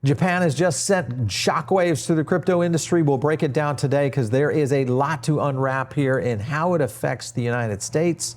Japan has just sent shockwaves through the crypto industry. We'll break it down today because there is a lot to unwrap here in how it affects the United States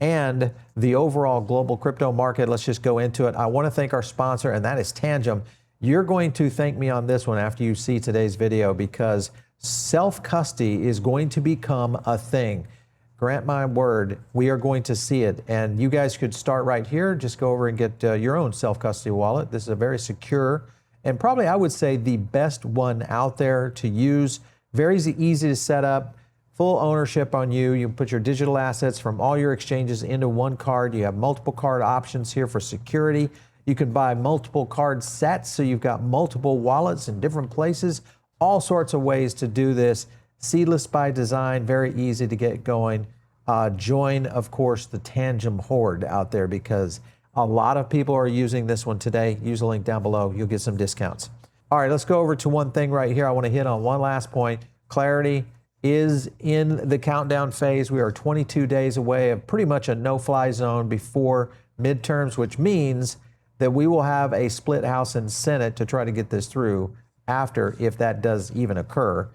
and the overall global crypto market. Let's just go into it. I want to thank our sponsor, and that is Tangem. You're going to thank me on this one after you see today's video because self-custody is going to become a thing. Grant my word, we are going to see it. And you guys could start right here. Just go over and get your own self-custody wallet. This is a very secure and probably, I would say, the best one out there to use. Very easy to set up, full ownership on you. You put your digital assets from all your exchanges into one card. You have multiple card options here for security. You can buy multiple card sets, so you've got multiple wallets in different places. All sorts of ways to do this. Seedless by design, very easy to get going. Join, of course, the Tangem horde out there because a lot of people are using this one today. Use the link down below. You'll get some discounts. All right, let's go over to one thing right here. I want to hit on one last point. Clarity is in the countdown phase. We are 22 days away of pretty much a no-fly zone before midterms, which means that we will have a split House and Senate to try to get this through after, if that does even occur.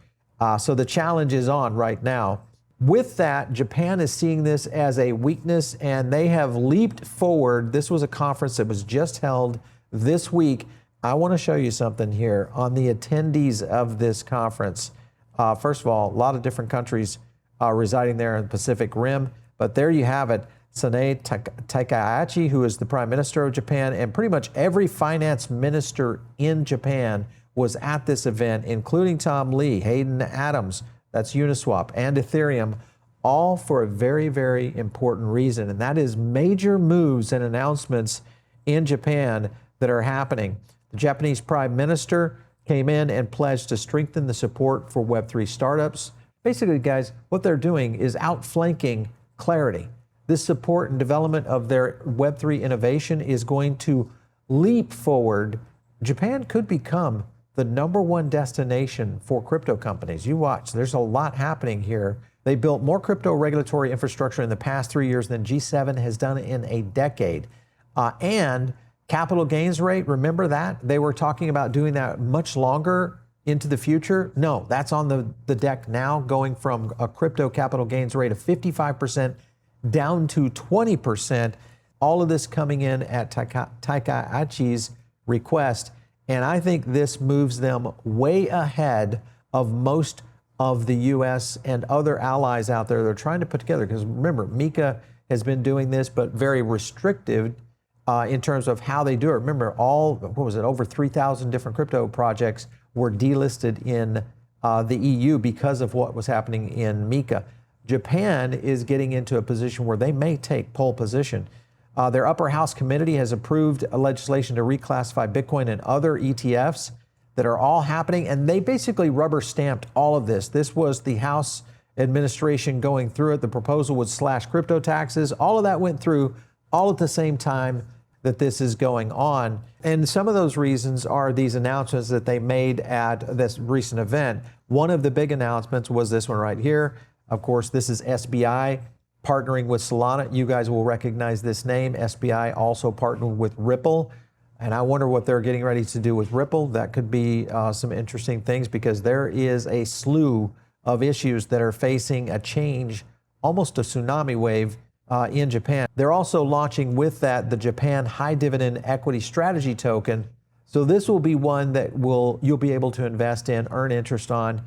So the challenge is on right now. With that, Japan is seeing this as a weakness, and they have leaped forward. This was a conference that was just held this week. I want to show you something here on the attendees of this conference. First of all, a lot of different countries residing there in the Pacific Rim, but there you have it. Sanae Takaichi, who is the Prime Minister of Japan, and pretty much every finance minister in Japan was at this event, including Tom Lee, Hayden Adams, that's Uniswap, and Ethereum, all for a very, very important reason, and that is major moves and announcements in Japan that are happening. The Japanese Prime Minister came in and pledged to strengthen the support for Web3 startups. Basically, guys, what they're doing is outflanking Clarity. This support and development of their Web3 innovation is going to leap forward. Japan could become the #1 destination for crypto companies. You watch, there's a lot happening here. They built more crypto regulatory infrastructure in the past 3 years than G7 has done in a decade. And capital gains rate, remember that? They were talking about doing that much longer into the future. No, that's on the deck now, going from a crypto capital gains rate of 55% down to 20%. All of this coming in at Takaichi's request. And I think this moves them way ahead of most of the U.S. and other allies out there they're trying to put together. Because remember, Mika has been doing this, but very restrictive in terms of how they do it. Remember, over 3,000 different crypto projects were delisted in the EU because of what was happening in Mika. Japan is getting into a position where they may take pole position. Their upper house committee has approved a legislation to reclassify Bitcoin and other ETFs that are all happening, and they basically rubber stamped all of this. This was the House administration going through it. The proposal would slash crypto taxes. All of that went through all at the same time that this is going on. And some of those reasons are these announcements that they made at this recent event. One of the big announcements was this one right here. Of course, this is SBI partnering with Solana. You guys will recognize this name. SBI also partnered with Ripple. And I wonder what they're getting ready to do with Ripple. That could be some interesting things because there is a slew of issues that are facing a change, almost a tsunami wave in Japan. They're also launching with that the Japan High Dividend Equity Strategy Token. So this will be one that you'll be able to invest in, earn interest on.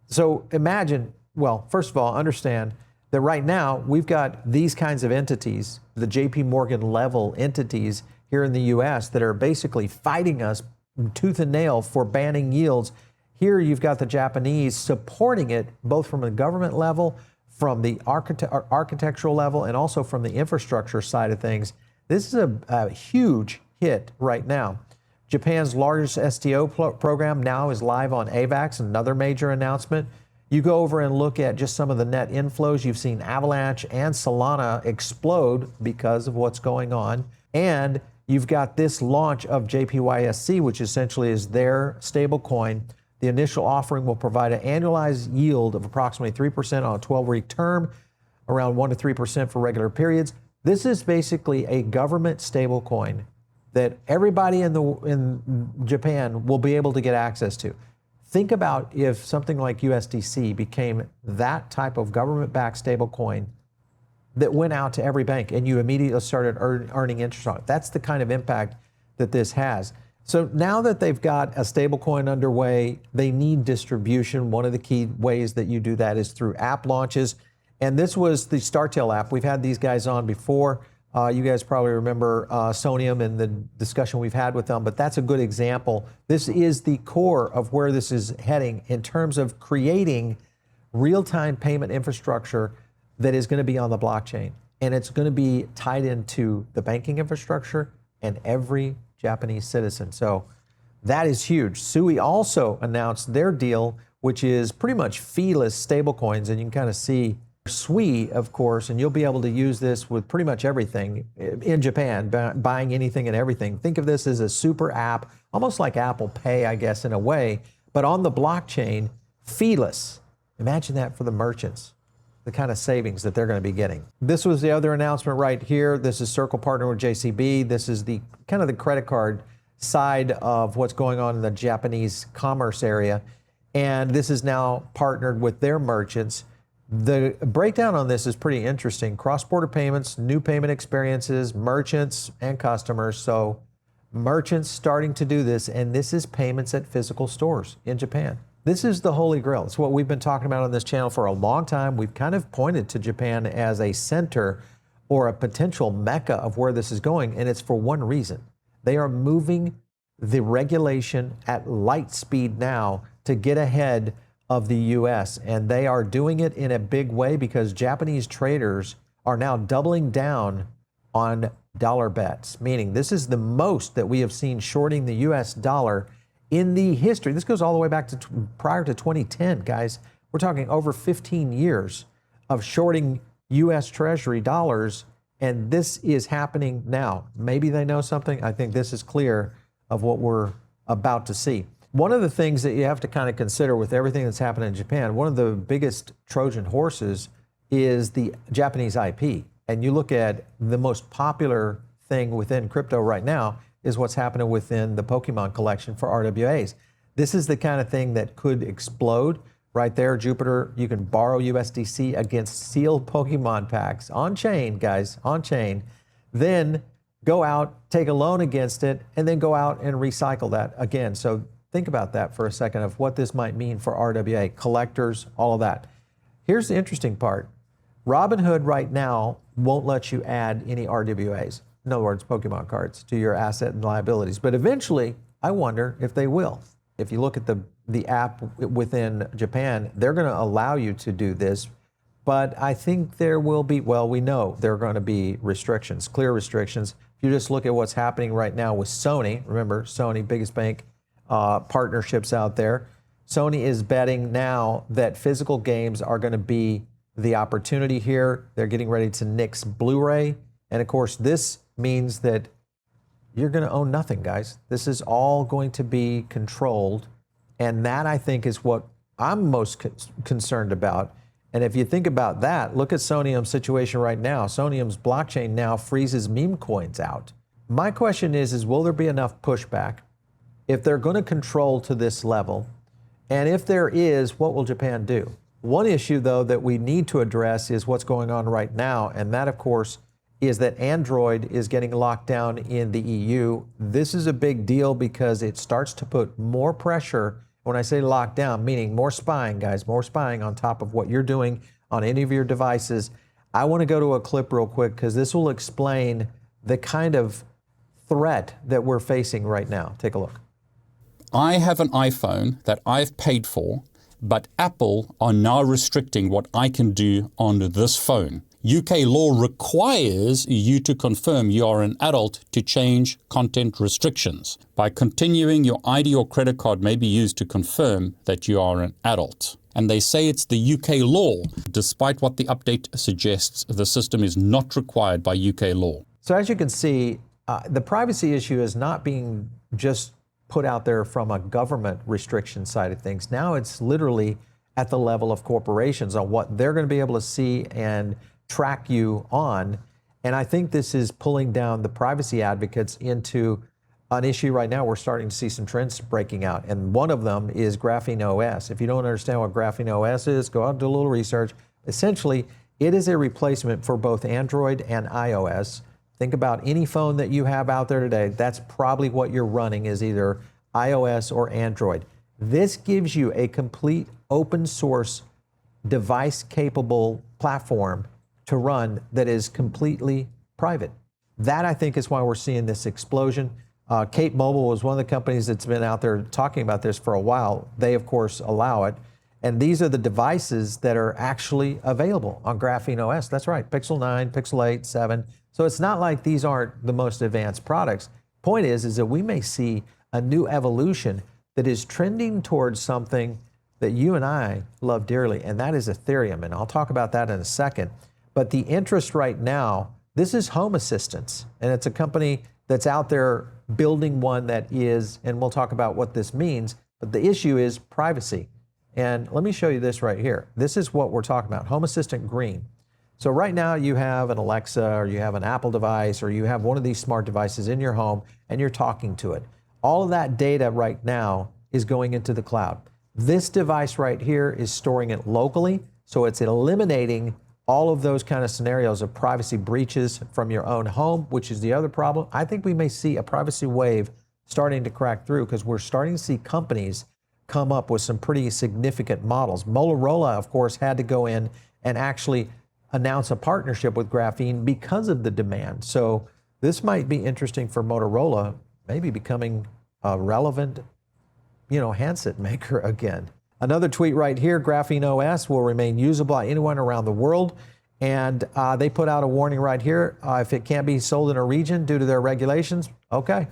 So imagine, well, first of all, understand that right now we've got these kinds of entities, the JP Morgan level entities here in the US that are basically fighting us tooth and nail for banning yields. Here you've got the Japanese supporting it both from the government level, from the architectural level, and also from the infrastructure side of things. This is a huge hit right now. Japan's largest STO program now is live on AVAX, another major announcement. You go over and look at just some of the net inflows. You've seen Avalanche and Solana explode because of what's going on. And you've got this launch of JPYSC, which essentially is their stablecoin. The initial offering will provide an annualized yield of approximately 3% on a 12-week term, around 1 to 3% for regular periods. This is basically a government stablecoin that everybody in Japan will be able to get access to. Think about if something like USDC became that type of government-backed stablecoin that went out to every bank and you immediately started earning interest on it. That's the kind of impact that this has. So now that they've got a stablecoin underway, they need distribution. One of the key ways that you do that is through app launches. And this was the Startail app. We've had these guys on before. You guys probably remember Sonium and the discussion we've had with them, but that's a good example. This is the core of where this is heading in terms of creating real-time payment infrastructure that is going to be on the blockchain. And it's going to be tied into the banking infrastructure and every Japanese citizen. So that is huge. SUI also announced their deal, which is pretty much feeless stablecoins. And you can kind of see SUI, of course, and you'll be able to use this with pretty much everything in Japan, buying anything and everything. Think of this as a super app, almost like Apple Pay, I guess, in a way, but on the blockchain, feeless. Imagine that for the merchants, the kind of savings that they're going to be getting. This was the other announcement right here. This is Circle partner with JCB. This is the kind of the credit card side of what's going on in the Japanese commerce area. And this is now partnered with their merchants. The breakdown on this is pretty interesting. Cross-border payments, new payment experiences, merchants and customers. So merchants starting to do this, and this is payments at physical stores in Japan. This is the holy grail. It's what we've been talking about on this channel for a long time. We've kind of pointed to Japan as a center or a potential mecca of where this is going, and it's for one reason. They are moving the regulation at light speed now to get ahead of the US, and they are doing it in a big way because Japanese traders are now doubling down on dollar bets, meaning this is the most that we have seen shorting the US dollar in the history. This goes all the way back to prior to 2010, guys. We're talking over 15 years of shorting US Treasury dollars, and this is happening now. Maybe they know something. I think this is clear of what we're about to see. One of the things that you have to kind of consider with everything that's happening in Japan, one of the biggest Trojan horses is the Japanese IP. And you look at the most popular thing within crypto right now is what's happening within the Pokemon collection for RWAs. This is the kind of thing that could explode right there. Jupiter, you can borrow USDC against sealed Pokemon packs on chain, guys, on chain. Then go out, take a loan against it, and then go out and recycle that again. So think about that for a second of what this might mean for RWA, collectors, all of that. Here's the interesting part. Robinhood right now won't let you add any RWAs, in other words, Pokemon cards, to your asset and liabilities. But eventually, I wonder if they will. If you look at the app within Japan, they're going to allow you to do this. But I think there will be, well, we know there are going to be restrictions, clear restrictions. If you just look at what's happening right now with Sony, remember, Sony, biggest bank, partnerships out there. Sony is betting now that physical games are going to be the opportunity here. They're getting ready to nix Blu-ray. And of course, this means that you're going to own nothing, guys. This is all going to be controlled. And that, I think, is what I'm most concerned about. And if you think about that, look at Sonium's situation right now. Sonium's blockchain now freezes meme coins out. My question is will there be enough pushback? If they're going to control to this level, and if there is, what will Japan do? One issue, though, that we need to address is what's going on right now, and that, of course, is that Android is getting locked down in the EU. This is a big deal because it starts to put more pressure. When I say locked down, meaning more spying, guys, more spying on top of what you're doing on any of your devices. I want to go to a clip real quick because this will explain the kind of threat that we're facing right now. Take a look. I have an iPhone that I've paid for, but Apple are now restricting what I can do on this phone. UK law requires you to confirm you are an adult to change content restrictions. By continuing, your ID or credit card may be used to confirm that you are an adult. And they say it's the UK law. Despite what the update suggests, the system is not required by UK law. So as you can see, the privacy issue is not being just put out there from a government restriction side of things. Now it's literally at the level of corporations on what they're going to be able to see and track you on. And I think this is pulling down the privacy advocates into an issue right now. We're starting to see some trends breaking out. And one of them is GrapeneOS. If you don't understand what GrapeneOS is, go out and do a little research. Essentially, it is a replacement for both Android and iOS. Think about any phone that you have out there today. That's probably what you're running, is either iOS or Android. This gives you a complete open source device capable platform to run that is completely private. That, I think, is why we're seeing this explosion. Cape Mobile was one of the companies that's been out there talking about this for a while. They, of course, allow it. And these are the devices that are actually available on GrapeneOS. That's right, Pixel 9, Pixel 8, 7. So it's not like these aren't the most advanced products. Point is that we may see a new evolution that is trending towards something that you and I love dearly, and that is Ethereum. And I'll talk about that in a second. But the interest right now, this is Home Assistance, and it's a company that's out there building one that is, and we'll talk about what this means, but the issue is privacy. And let me show you this right here. This is what we're talking about, Home Assistant Green. So right now you have an Alexa, or you have an Apple device, or you have one of these smart devices in your home, and you're talking to it. All of that data right now is going into the cloud. This device right here is storing it locally, so it's eliminating all of those kind of scenarios of privacy breaches from your own home, which is the other problem. I think we may see a privacy wave starting to crack through, because we're starting to see companies come up with some pretty significant models. Motorola, of course, had to go in and actually announce a partnership with Graphene because of the demand. So this might be interesting for Motorola, maybe becoming a relevant, handset maker again. Another tweet right here, GrapeneOS will remain usable by anyone around the world. And they put out a warning right here. If it can't be sold in a region due to their regulations, okay,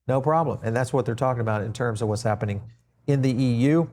no problem. And that's what they're talking about in terms of what's happening in the EU.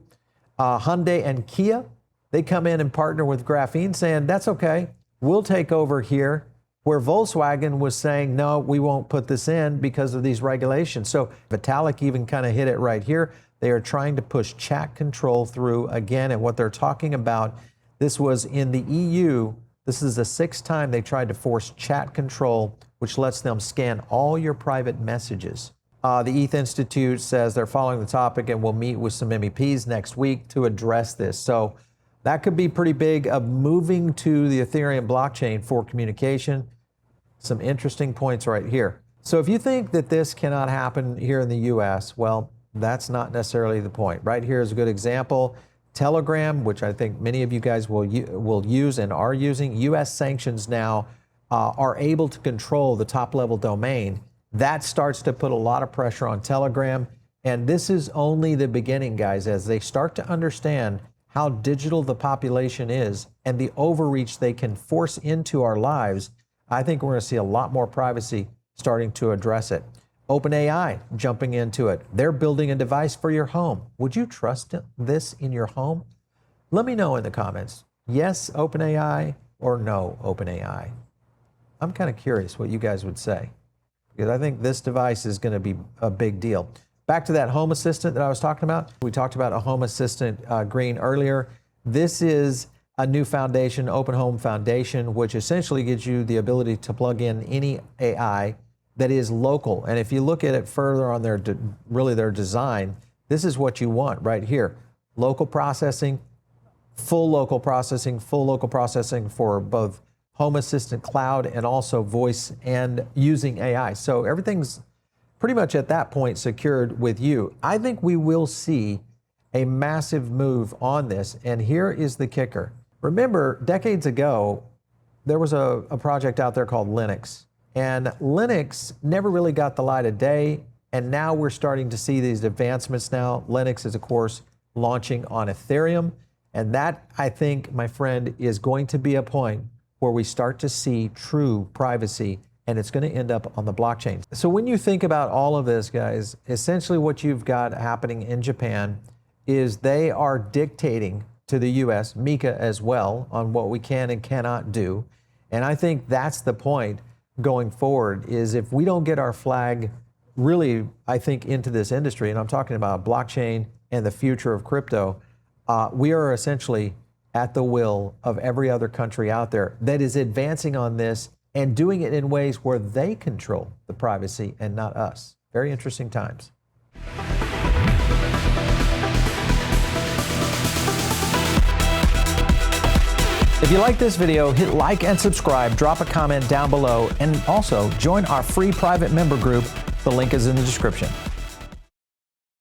Hyundai and Kia, they come in and partner with Graphene, saying, that's okay, we'll take over here, where Volkswagen was saying, no, we won't put this in because of these regulations. So Vitalik even kind of hit it right here. They are trying to push chat control through again, and what they're talking about, this was in the EU, this is the 6th time they tried to force chat control, which lets them scan all your private messages. The ETH Institute says they're following the topic and will meet with some MEPs next week to address this. So that could be pretty big, of moving to the Ethereum blockchain for communication. Some interesting points right here. So if you think that this cannot happen here in the US, well, that's not necessarily the point. Right here is a good example. Telegram, which I think many of you guys will use and are using, US sanctions now are able to control the top level domain. That starts to put a lot of pressure on Telegram. And this is only the beginning, guys, as they start to understand how digital the population is and the overreach they can force into our lives. I think we're going to see a lot more privacy starting to address it. OpenAI jumping into it. They're building a device for your home. Would you trust this in your home? Let me know in the comments. Yes, OpenAI, or no, OpenAI. I'm kind of curious what you guys would say, because I think this device is going to be a big deal. Back to that Home Assistant that I was talking about. We talked about a Home Assistant Green earlier. This is a new foundation, Open Home Foundation, which essentially gives you the ability to plug in any AI that is local. And if you look at it further on their design, this is what you want right here. Local processing, full local processing for both Home Assistant Cloud and also voice and using AI. So everything's pretty much at that point secured with you. I think we will see a massive move on this. And here is the kicker. Remember, decades ago, there was a project out there called Linux. And Linux never really got the light of day. And now we're starting to see these advancements now. Linux is, of course, launching on Ethereum. And that, I think, my friend, is going to be a point where we start to see true privacy, and it's going to end up on the blockchain. So when you think about all of this, guys, essentially what you've got happening in Japan is they are dictating to the US, MiCA as well, on what we can and cannot do. And I think that's the point going forward, is if we don't get our flag really, I think, into this industry, and I'm talking about blockchain and the future of crypto, we are essentially at the will of every other country out there that is advancing on this and doing it in ways where they control the privacy and not us. Very interesting times. If you like this video, hit like and subscribe, drop a comment down below, and also join our free private member group. The link is in the description.